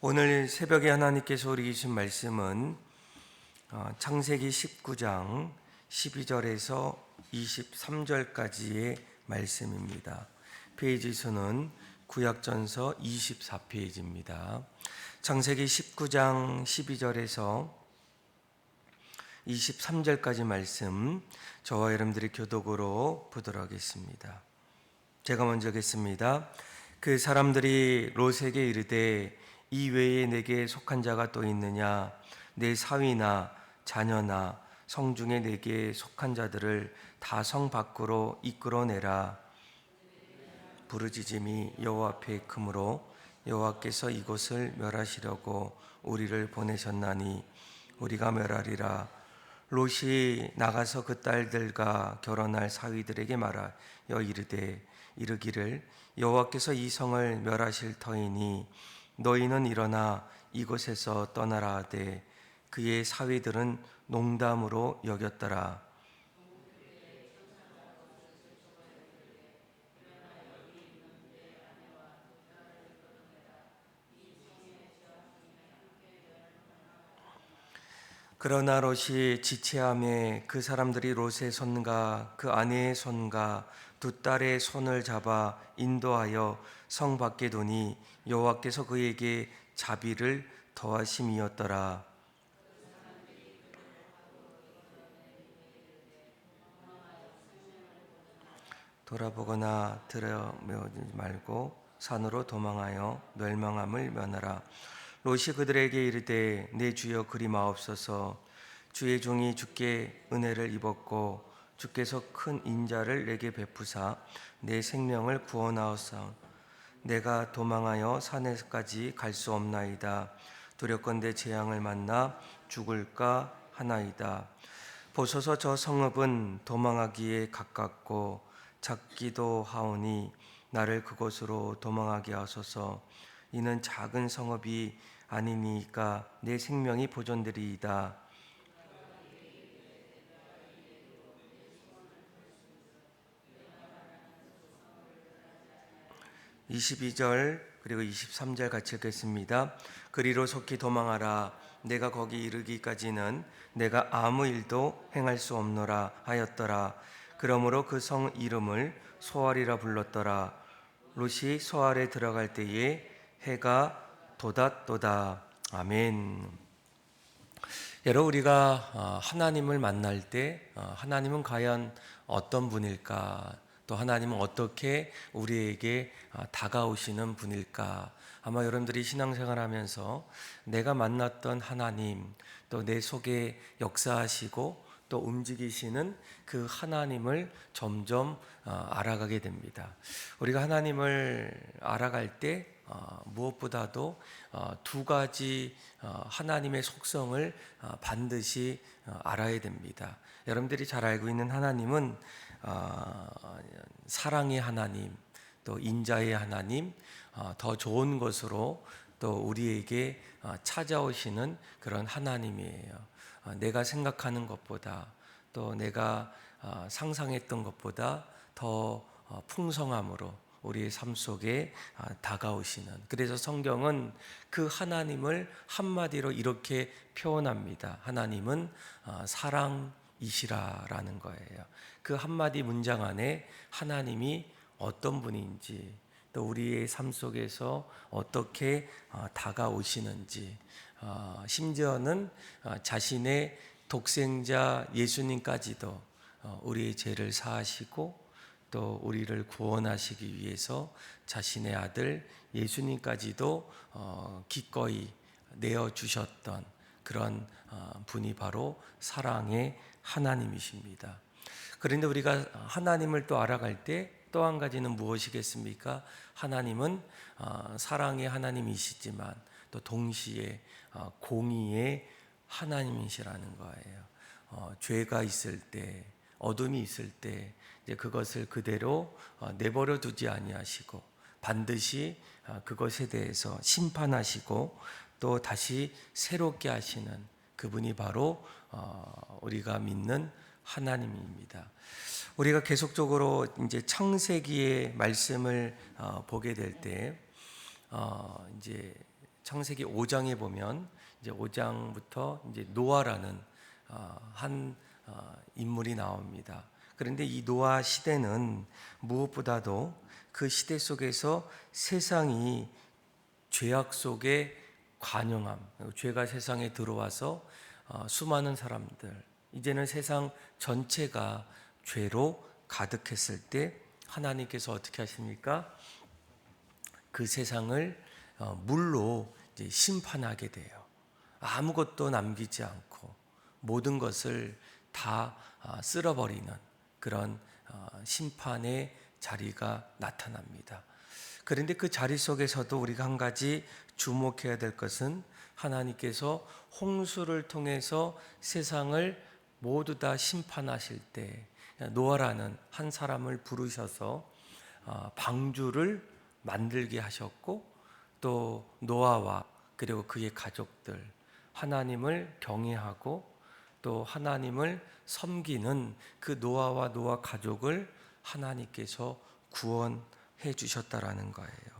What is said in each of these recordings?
오늘 새벽에 하나님께서 우리 주신 말씀은 창세기 19장 12절에서 23절까지의 말씀입니다. 페이지 수는 구약전서 24페이지입니다. 창세기 19장 12절에서 23절까지 말씀, 저와 여러분들이 교독으로 보도록 하겠습니다. 제가 먼저 하겠습니다. 그 사람들이 롯에게 이르되 이 외에 내게 속한 자가 또 있느냐? 내 사위나 자녀나 성중에 내게 속한 자들을 다 성 밖으로 이끌어내라. 부르짖음이 여호와 앞에 크므로 여호와께서 이곳을 멸하시려고 우리를 보내셨나니 우리가 멸하리라. 롯이 나가서 그 딸들과 결혼할 사위들에게 말하여 이르기를 여호와께서 이 성을 멸하실 터이니 너희는 일어나 이곳에서 떠나라 하되 그의 사위들은 농담으로 여겼더라. 그러나 롯이 지체함에 그 사람들이 롯의 손과 그 아내의 손과 두 딸의 손을 잡아 인도하여 성 밖에 두니 여호와께서 그에게 자비를 더하심이었더라. 돌아보거나 들여다보지 말고 산으로 도망하여 멸망함을 면하라. 롯이 그들에게 이르되 내 주여 그리마옵소서. 주의 종이 주께 은혜를 입었고 주께서 큰 인자를 내게 베푸사 내 생명을 구원하옵사. 내가 도망하여 산에까지 갈 수 없나이다. 두렵건대 재앙을 만나 죽을까 하나이다. 보소서 저 성읍은 도망하기에 가깝고 작기도 하오니 나를 그곳으로 도망하게 하소서. 이는 작은 성읍이 아니니까 내 생명이 보존되리이다. 22절 그리고 23절 같이 읽겠습니다. 그리로 속히 도망하라. 내가 거기 이르기까지는 내가 아무 일도 행할 수 없노라 하였더라. 그러므로 그 성 이름을 소알이라 불렀더라. 롯이 소알에 들어갈 때에 해가 돋았도다. 아멘. 여러분, 우리가 하나님을 만날 때 하나님은 과연 어떤 분일까? 또 하나님은 어떻게 우리에게 다가오시는 분일까? 아마 여러분들이 신앙생활하면서 내가 만났던 하나님, 또 내 속에 역사하시고 또 움직이시는 그 하나님을 점점 알아가게 됩니다. 우리가 하나님을 알아갈 때 무엇보다도 두 가지 하나님의 속성을 반드시 알아야 됩니다. 여러분들이 잘 알고 있는 하나님은 사랑의 하나님, 또 인자의 하나님, 더 좋은 것으로 또 우리에게 찾아오시는 그런 하나님이에요. 내가 생각하는 것보다 또 내가 상상했던 것보다 더 풍성함으로 우리의 삶 속에 다가오시는, 그래서 성경은 그 하나님을 한마디로 이렇게 표현합니다. 하나님은 사랑이시라라는 거예요. 그 한마디 문장 안에 하나님이 어떤 분인지, 또 우리의 삶 속에서 어떻게 다가오시는지, 심지어는 자신의 독생자 예수님까지도 우리의 죄를 사하시고 또 우리를 구원하시기 위해서 자신의 아들 예수님까지도 기꺼이 내어주셨던 그런 분이 바로 사랑의 하나님이십니다. 그런데 우리가 하나님을 또 알아갈 때 또 한 가지는 무엇이겠습니까? 하나님은 사랑의 하나님이시지만 또 동시에 공의의 하나님이시라는 거예요. 죄가 있을 때, 어둠이 있을 때 이제 그것을 그대로 내버려 두지 아니하시고 반드시 그것에 대해서 심판하시고 또 다시 새롭게 하시는 그분이 바로 우리가 믿는 하나님입니다. 우리가 계속적으로 이제 창세기의 말씀을 보게 될 때 이제 창세기 5장에 보면 이제 5장부터 이제 노아라는 한 인물이 나옵니다. 그런데 이 노아 시대는 무엇보다도 그 시대 속에서 세상이 죄악 속에 관영함, 죄가 세상에 들어와서 수많은 사람들, 이제는 세상 전체가 죄로 가득했을 때 하나님께서 어떻게 하십니까? 그 세상을 물로 이제 심판하게 돼요. 아무것도 남기지 않고 모든 것을 다 쓸어버리는 그런 심판의 자리가 나타납니다. 그런데 그 자리 속에서도 우리가 한 가지 주목해야 될 것은 하나님께서 홍수를 통해서 세상을 모두 다 심판하실 때 노아라는 한 사람을 부르셔서 방주를 만들게 하셨고, 또 노아와 그리고 그의 가족들, 하나님을 경외하고 또 하나님을 섬기는 그 노아와 노아 가족을 하나님께서 구원해 주셨다라는 거예요.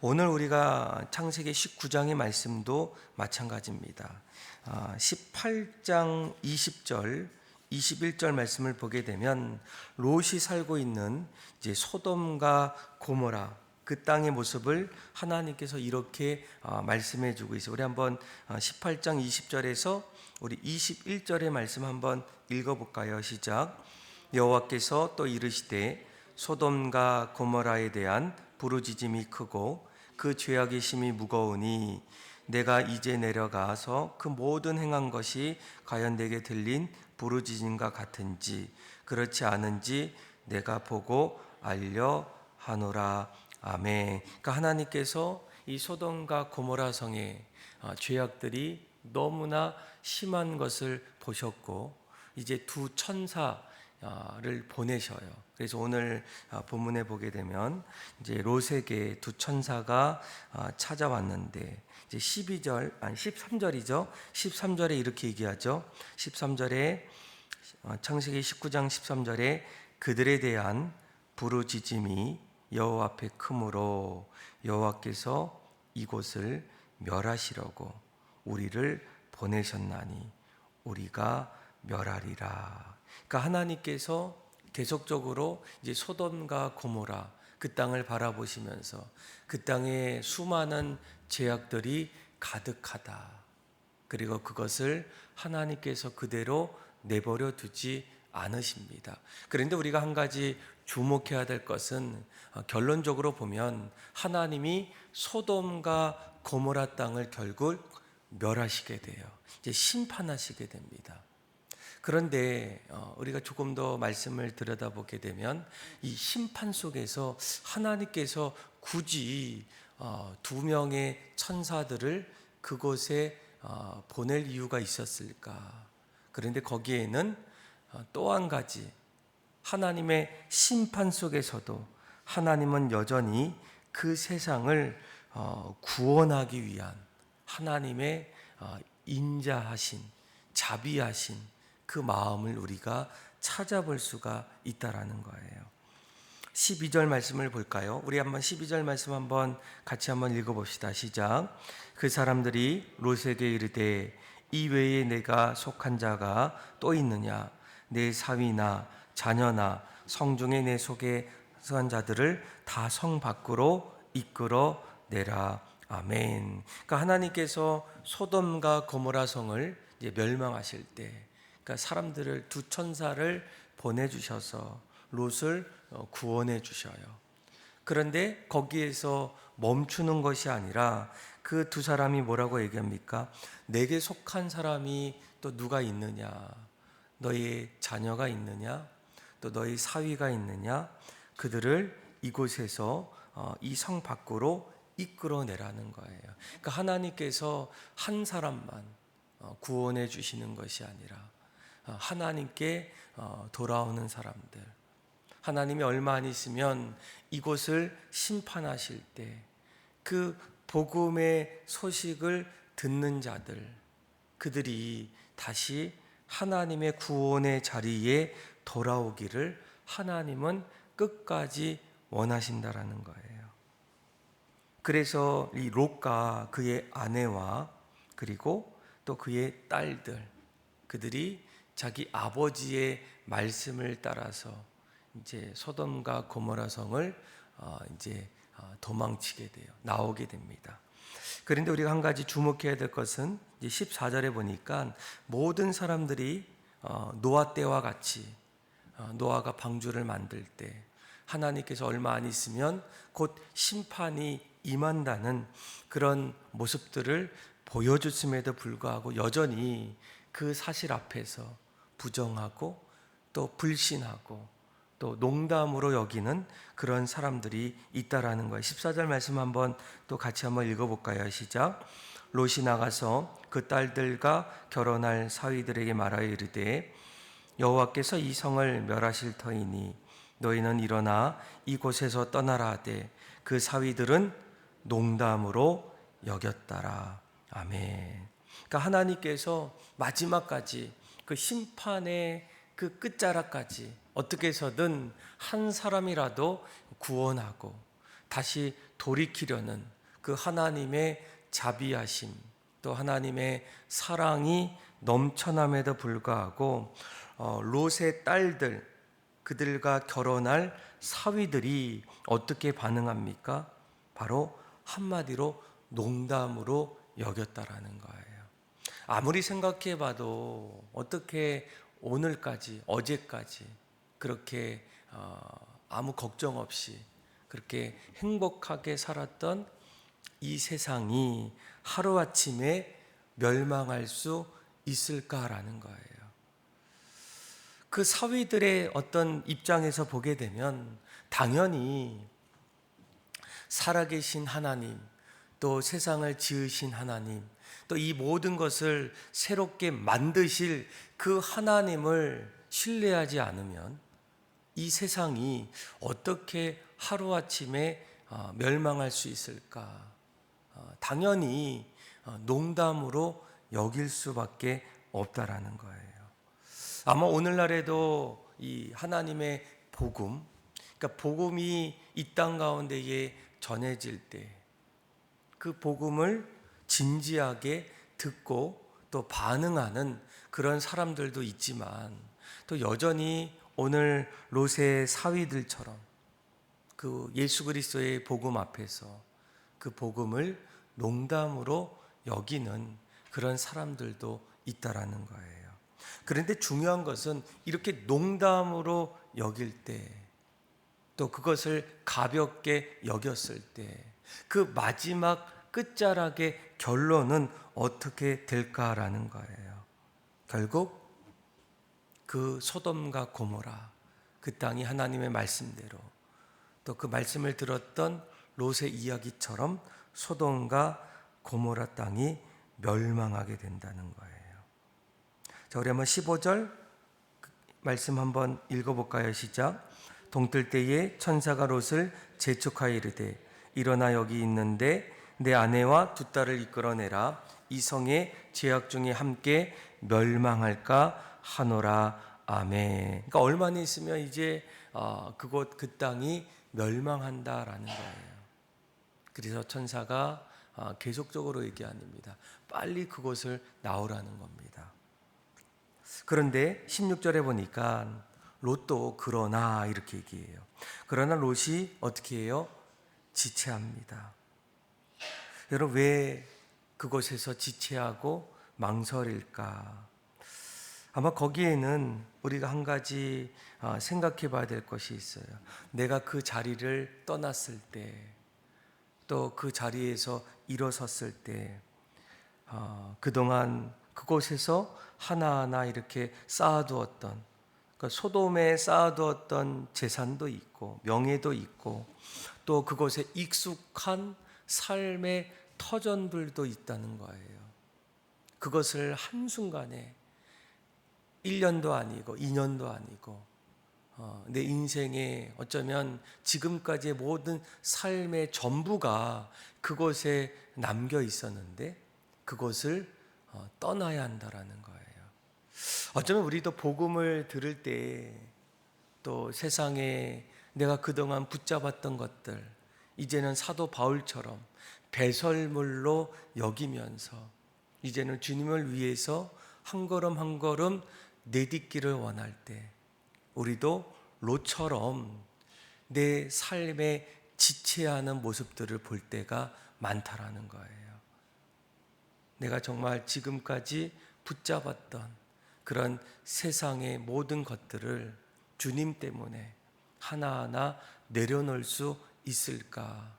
오늘 우리가 창세기 19장의 말씀도 마찬가지입니다. 18장 20절, 21절 말씀을 보게 되면 롯이 살고 있는 이제 소돔과 고모라 그 땅의 모습을 하나님께서 이렇게 말씀해 주고 있어요. 우리 한번 18장 20절에서 우리 21절의 말씀 한번 읽어볼까요? 시작. 여호와께서 또 이르시되 소돔과 고모라에 대한 부르짖음이 크고 그 죄악의 심이 무거우니 내가 이제 내려가서 그 모든 행한 것이 과연 내게 들린 부르짖음과 같은지 그렇지 않은지 내가 보고 알려 하노라. 아멘. 그러니까 하나님께서 이 소돔과 고모라 성의 죄악들이 너무나 심한 것을 보셨고 이제 두 천사를 보내셔요. 그래서 오늘 본문에 보게 되면 이제 롯에게 두 천사가 찾아왔는데 이제 13절이죠. 13절에 이렇게 얘기하죠. 13절에 창세기 19장 13절에 그들에 대한 부르짖음이 여호와 앞에 크므로 여호와께서 이곳을 멸하시려고 우리를 보내셨나니 우리가 멸하리라. 그러니까 하나님께서 계속적으로 이제 소돔과 고모라 그 땅을 바라보시면서 그 땅에 수많은 죄악들이 가득하다. 그리고 그것을 하나님께서 그대로 내버려 두지 않으십니다. 그런데 우리가 한 가지 주목해야 될 것은 결론적으로 보면 하나님이 소돔과 고모라 땅을 결국 멸하시게 돼요. 이제 심판하시게 됩니다. 그런데 우리가 조금 더 말씀을 들여다보게 되면 이 심판 속에서 하나님께서 굳이 두 명의 천사들을 그곳에 보낼 이유가 있었을까? 그런데 거기에는 또 한 가지 하나님의 심판 속에서도 하나님은 여전히 그 세상을 구원하기 위한 하나님의 인자하신 자비하신 그 마음을 우리가 찾아볼 수가 있다라는 거예요. 12절 말씀을 볼까요? 우리 한번 12절 말씀 한번 같이 한번 읽어봅시다. 시작. 그 사람들이 롯에게 이르되 이 외에 내가 속한 자가 또 있느냐? 내 사위나 자녀나 성중에 내 속에 속한 자들을 다 성 밖으로 이끌어 내라. 아멘. 그러니까 하나님께서 소돔과 고모라 성을 이제 멸망하실 때, 그러니까 사람들을 두 천사를 보내주셔서 롯을 구원해 주셔요. 그런데 거기에서 멈추는 것이 아니라 그 두 사람이 뭐라고 얘기합니까? 내게 속한 사람이 또 누가 있느냐? 너의 자녀가 있느냐? 또 너의 사위가 있느냐? 그들을 이곳에서 이 성 밖으로 이끌어내라는 거예요. 그러니까 하나님께서 한 사람만 구원해 주시는 것이 아니라 하나님께 돌아오는 사람들, 하나님이 얼마 안 있으면 이곳을 심판하실 때 그 복음의 소식을 듣는 자들, 그들이 다시 하나님의 구원의 자리에 돌아오기를 하나님은 끝까지 원하신다라는 거예요. 그래서 이 롯과 그의 아내와 그리고 또 그의 딸들, 그들이 자기 아버지의 말씀을 따라서 이제 소돔과 고모라 성을 이제 도망치게 돼요. 나오게 됩니다. 그런데 우리가 한 가지 주목해야 될 것은 이제 14절에 보니까 모든 사람들이 노아 때와 같이 노아가 방주를 만들 때 하나님께서 얼마 안 있으면 곧 심판이 임한다는 그런 모습들을 보여줬음에도 불구하고 여전히 그 사실 앞에서 부정하고 또 불신하고 또 농담으로 여기는 그런 사람들이 있다라는 거예요. 14절 말씀 한번 또 같이 한번 읽어볼까요? 시작. 롯이 나가서 그 딸들과 결혼할 사위들에게 말하여 이르되 여호와께서 이 성을 멸하실 터이니 너희는 일어나 이곳에서 떠나라 하되 그 사위들은 농담으로 여겼더라. 아멘. 그러니까 하나님께서 마지막까지 그 심판의 그 끝자락까지 어떻게 해서든 한 사람이라도 구원하고 다시 돌이키려는 그 하나님의 자비하심 또 하나님의 사랑이 넘쳐남에도 불구하고 롯의 딸들 그들과 결혼할 사위들이 어떻게 반응합니까? 바로 한마디로 농담으로 여겼다라는 거예요. 아무리 생각해 봐도 어떻게 오늘까지 어제까지 그렇게 아무 걱정 없이 그렇게 행복하게 살았던 이 세상이 하루아침에 멸망할 수 있을까라는 거예요. 그 사위들의 어떤 입장에서 보게 되면 당연히 살아계신 하나님, 또 세상을 지으신 하나님, 또 이 모든 것을 새롭게 만드실 그 하나님을 신뢰하지 않으면 이 세상이 어떻게 하루아침에 멸망할 수 있을까? 당연히 농담으로 여길 수밖에 없다라는 거예요. 아마 오늘날에도 이 하나님의 복음, 그러니까 복음이 이 땅 가운데에 전해질 때 그 복음을 진지하게 듣고 또 반응하는 그런 사람들도 있지만 또 여전히 오늘 롯의 사위들처럼 그 예수 그리스도의 복음 앞에서 그 복음을 농담으로 여기는 그런 사람들도 있다라는 거예요. 그런데 중요한 것은 이렇게 농담으로 여길 때 또 그것을 가볍게 여겼을 때 그 마지막 끝자락의 결론은 어떻게 될까라는 거예요. 결국 그 소돔과 고모라 그 땅이 하나님의 말씀대로 또 그 말씀을 들었던 롯의 이야기처럼 소돔과 고모라 땅이 멸망하게 된다는 거예요. 자, 우리 한번 15절 말씀 한번 읽어볼까요? 시작. 동뜰 때에 천사가 롯을 재촉하여 이르되 일어나 여기 있는데 내 아내와 두 딸을 이끌어내라. 이 성의 죄악 중에 함께 멸망할까 하노라. 아멘. 그러니까 얼마나 있으면 이제 그곳 그 땅이 멸망한다라는 거예요. 그래서 천사가 계속적으로 얘기합니다. 빨리 그곳을 나오라는 겁니다. 그런데 16절에 보니까 롯도 그러나 이렇게 얘기해요. 그러나 롯이 어떻게 해요? 지체합니다. 여러분 왜 그곳에서 지체하고 망설일까? 아마 거기에는 우리가 한 가지 생각해 봐야 될 것이 있어요. 내가 그 자리를 떠났을 때, 또 그 자리에서 일어섰을 때, 그동안 그곳에서 하나하나 이렇게 쌓아두었던, 그러니까 소돔에 쌓아두었던 재산도 있고, 명예도 있고, 또 그곳에 익숙한 삶의 터전들도 있다는 거예요. 그것을 한순간에 1년도 아니고 2년도 아니고 내 인생의 어쩌면 지금까지의 모든 삶의 전부가 그곳에 남겨 있었는데 그곳을 떠나야 한다라는 거예요. 어쩌면 우리도 복음을 들을 때 또 세상에 내가 그동안 붙잡았던 것들, 이제는 사도 바울처럼 배설물로 여기면서 이제는 주님을 위해서 한 걸음 한 걸음 내딛기를 원할 때 우리도 롯처럼 내 삶에 지체하는 모습들을 볼 때가 많다라는 거예요. 내가 정말 지금까지 붙잡았던 그런 세상의 모든 것들을 주님 때문에 하나하나 내려놓을 수 있을까?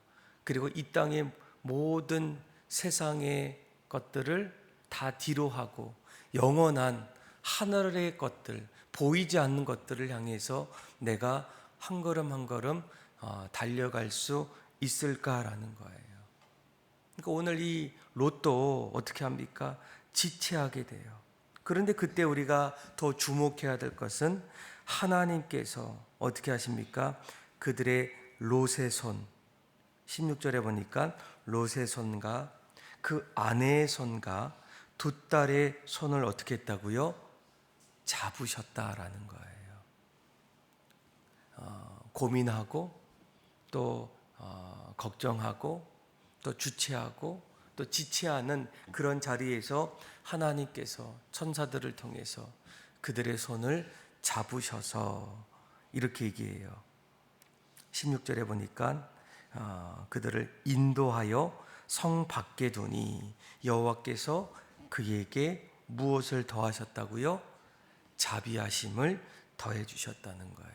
그리고 이 땅의 모든 세상의 것들을 다 뒤로 하고 영원한 하늘의 것들, 보이지 않는 것들을 향해서 내가 한 걸음 한 걸음 달려갈 수 있을까라는 거예요. 그러니까 오늘 이 롯도 어떻게 합니까? 지체하게 돼요. 그런데 그때 우리가 더 주목해야 될 것은 하나님께서 어떻게 하십니까? 그들의 롯의 손, 16절에 보니까 롯의 손과 그 아내의 손과 두 딸의 손을 어떻게 했다고요? 잡으셨다라는 거예요. 고민하고 또 걱정하고 또 주체하고 또 지체하는 그런 자리에서 하나님께서 천사들을 통해서 그들의 손을 잡으셔서 이렇게 얘기해요. 16절에 보니까 그들을 인도하여 성 밖에 두니 여호와께서 그에게 무엇을 더하셨다고요? 자비하심을 더해 주셨다는 거예요.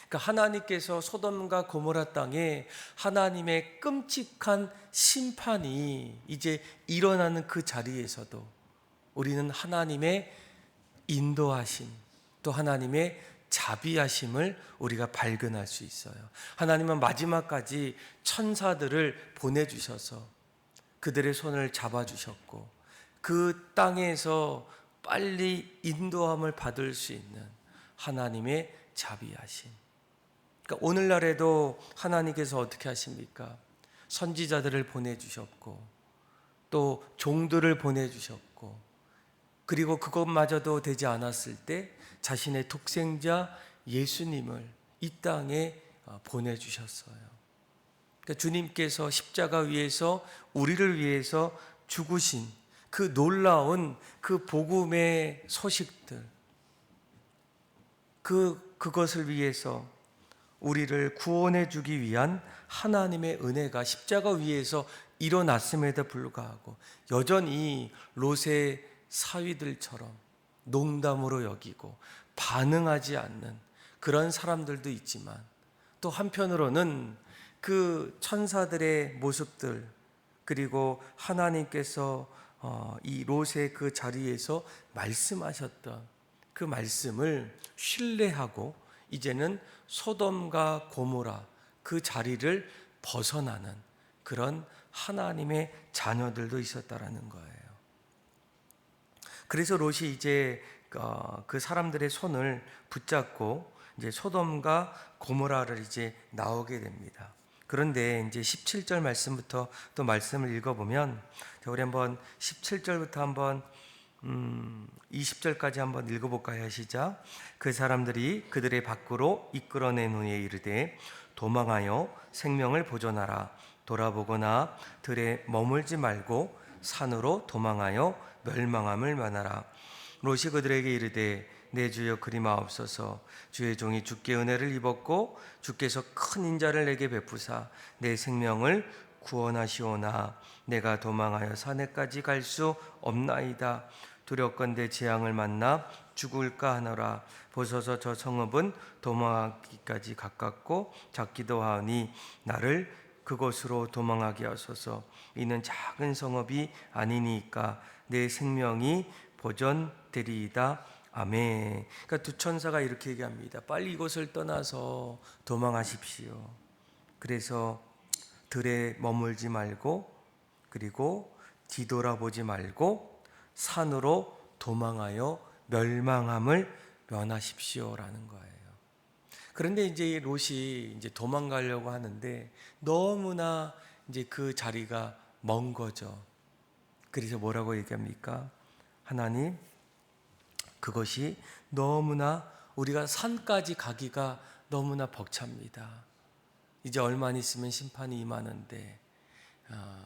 그러니까 하나님께서 소돔과 고모라 땅에 하나님의 끔찍한 심판이 이제 일어나는 그 자리에서도 우리는 하나님의 인도하심 또 하나님의 자비하심을 우리가 발견할 수 있어요. 하나님은 마지막까지 천사들을 보내주셔서 그들의 손을 잡아주셨고 그 땅에서 빨리 인도함을 받을 수 있는 하나님의 자비하심. 그러니까 오늘날에도 하나님께서 어떻게 하십니까? 선지자들을 보내주셨고 또 종들을 보내주셨고 그리고 그것마저도 되지 않았을 때 자신의 독생자 예수님을 이 땅에 보내주셨어요. 그러니까 주님께서 십자가 위에서 우리를 위해서 죽으신 그 놀라운 그 복음의 소식들 그것을 위해서 우리를 구원해 주기 위한 하나님의 은혜가 십자가 위에서 일어났음에도 불구하고 여전히 롯의 사위들처럼 농담으로 여기고 반응하지 않는 그런 사람들도 있지만 또 한편으로는 그 천사들의 모습들 그리고 하나님께서 이 롯의 그 자리에서 말씀하셨던 그 말씀을 신뢰하고 이제는 소돔과 고모라 그 자리를 벗어나는 그런 하나님의 자녀들도 있었다라는 거예요. 그래서 롯이 이제 그 사람들의 손을 붙잡고 이제 소돔과 고모라를 이제 나오게 됩니다. 그런데 이제 17절 말씀부터 또 말씀을 읽어보면 우리 한번 17절부터 한번 20절까지 한번 읽어볼까요? 시작. 그 사람들이 그들의 밖으로 이끌어낸 후에 이르되 도망하여 생명을 보존하라. 돌아보거나 들에 머물지 말고 산으로 도망하여 멸망함을 면하라. 롯이 그들에게 이르되 내 주여 그리마옵소서. 주의 종이 주께 은혜를 입었고 주께서 큰 인자를 내게 베푸사 내 생명을 구원하시오나 내가 도망하여 산에까지 갈 수 없나이다. 두렵건대 재앙을 만나 죽을까 하노라. 보소서 저 성읍은 도망하기까지 가깝고 작기도 하오니 나를 그곳으로 도망하게 하소서. 이는 작은 성읍이 아니니까 내 생명이 보존되리이다. 아멘. 그러니까 두 천사가 이렇게 얘기합니다. 빨리 이곳을 떠나서 도망하십시오. 그래서 들에 머물지 말고 그리고 뒤돌아보지 말고 산으로 도망하여 멸망함을 면하십시오라는 거예요. 그런데 이제 롯이 이제 도망가려고 하는데 너무나 이제 그 자리가 먼 거죠. 그래서 뭐라고 얘기합니까? 하나님, 그것이 너무나 우리가 산까지 가기가 너무나 벅찹니다. 이제 얼마 안 있으면 심판이 임하는데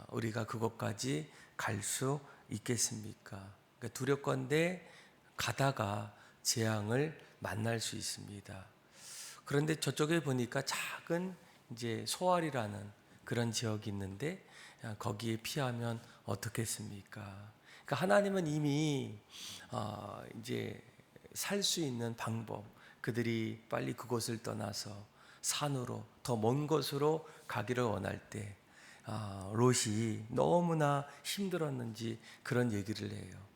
우리가 그것까지 갈 수 있겠습니까? 그러니까 두렵건대 가다가 재앙을 만날 수 있습니다. 그런데 저쪽에 보니까 작은 이제 소알이라는 그런 지역이 있는데 거기에 피하면 어떻겠습니까? 그러니까 하나님은 이미 이제 살 수 있는 방법, 그들이 빨리 그곳을 떠나서 산으로 더 먼 곳으로 가기를 원할 때 롯이 너무나 힘들었는지 그런 얘기를 해요.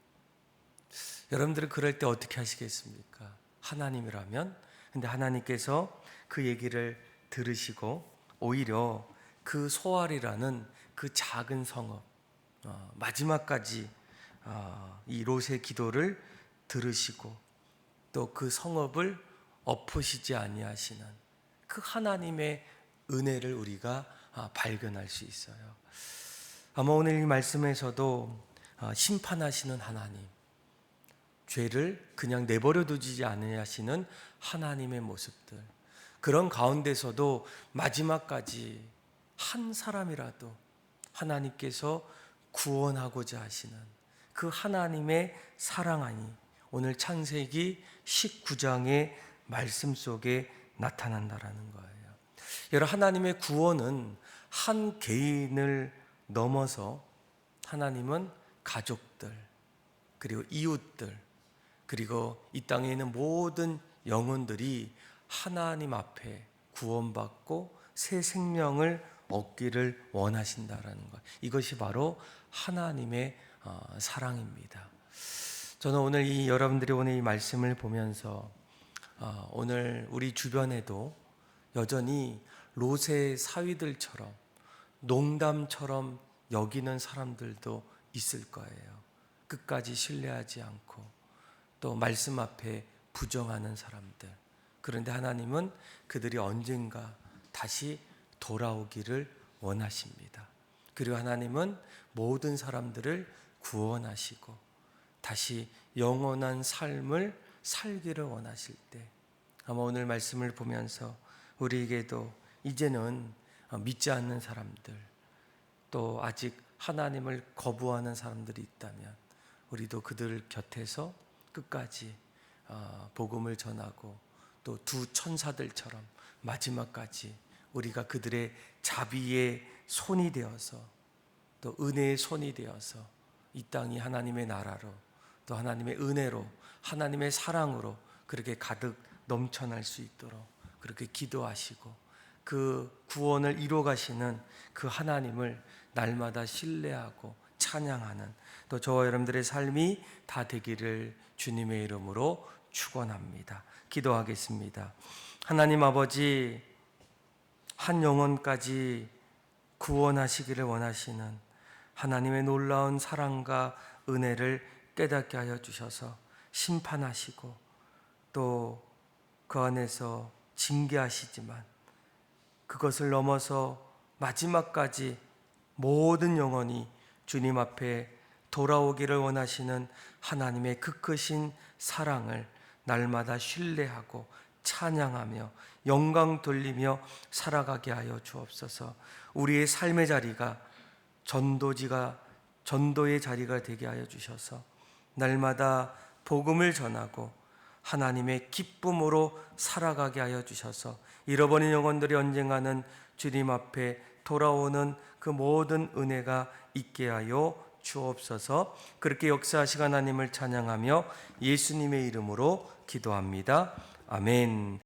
여러분들은 그럴 때 어떻게 하시겠습니까? 하나님이라면. 근데 하나님께서 그 얘기를 들으시고 오히려 그 소알이라는 그 작은 성읍 마지막까지 이 롯의 기도를 들으시고 또 그 성읍을 엎으시지 아니하시는 그 하나님의 은혜를 우리가 발견할 수 있어요. 아마 오늘 이 말씀에서도 심판하시는 하나님, 죄를 그냥 내버려 두지 않으시는 하나님의 모습들, 그런 가운데서도 마지막까지 한 사람이라도 하나님께서 구원하고자 하시는 그 하나님의 사랑하니 오늘 창세기 19장의 말씀 속에 나타난다라는 거예요. 여러분, 하나님의 구원은 한 개인을 넘어서 하나님은 가족들, 그리고 이웃들, 그리고 이 땅에 있는 모든 영혼들이 하나님 앞에 구원받고 새 생명을 얻기를 원하신다라는 것. 이것이 바로 하나님의 사랑입니다. 저는 오늘 여러분들이 오늘 이 말씀을 보면서 오늘 우리 주변에도 여전히 롯의 사위들처럼 농담처럼 여기는 사람들도 있을 거예요. 끝까지 신뢰하지 않고 또 말씀 앞에 부정하는 사람들. 그런데 하나님은 그들이 언젠가 다시 돌아오기를 원하십니다. 그리고 하나님은 모든 사람들을 구원하시고 다시 영원한 삶을 살기를 원하실 때 아마 오늘 말씀을 보면서 우리에게도 이제는 믿지 않는 사람들, 또 아직 하나님을 거부하는 사람들이 있다면 우리도 그들 곁에서 끝까지 복음을 전하고 또 두 천사들처럼 마지막까지 우리가 그들의 자비의 손이 되어서 또 은혜의 손이 되어서 이 땅이 하나님의 나라로 또 하나님의 은혜로 하나님의 사랑으로 그렇게 가득 넘쳐날 수 있도록 그렇게 기도하시고 그 구원을 이루어 가시는 그 하나님을 날마다 신뢰하고 찬양하는 또 저와 여러분들의 삶이 다 되기를 주님의 이름으로 축원합니다. 기도하겠습니다. 하나님 아버지, 한 영혼까지 구원하시기를 원하시는 하나님의 놀라운 사랑과 은혜를 깨닫게 하여 주셔서 심판하시고 또 그 안에서 징계하시지만 그것을 넘어서 마지막까지 모든 영혼이 주님 앞에 돌아오기를 원하시는 하나님의 그 크신 사랑을 날마다 신뢰하고 찬양하며 영광 돌리며 살아가게 하여 주옵소서. 우리의 삶의 자리가 전도의 자리가 되게 하여 주셔서 날마다 복음을 전하고 하나님의 기쁨으로 살아가게 하여 주셔서 잃어버린 영혼들이 언젠가는 주님 앞에 돌아오는 그 모든 은혜가 있게 하여 주옵소서. 그렇게 역사하시는 하나님을 찬양하며 예수님의 이름으로 기도합니다. 아멘.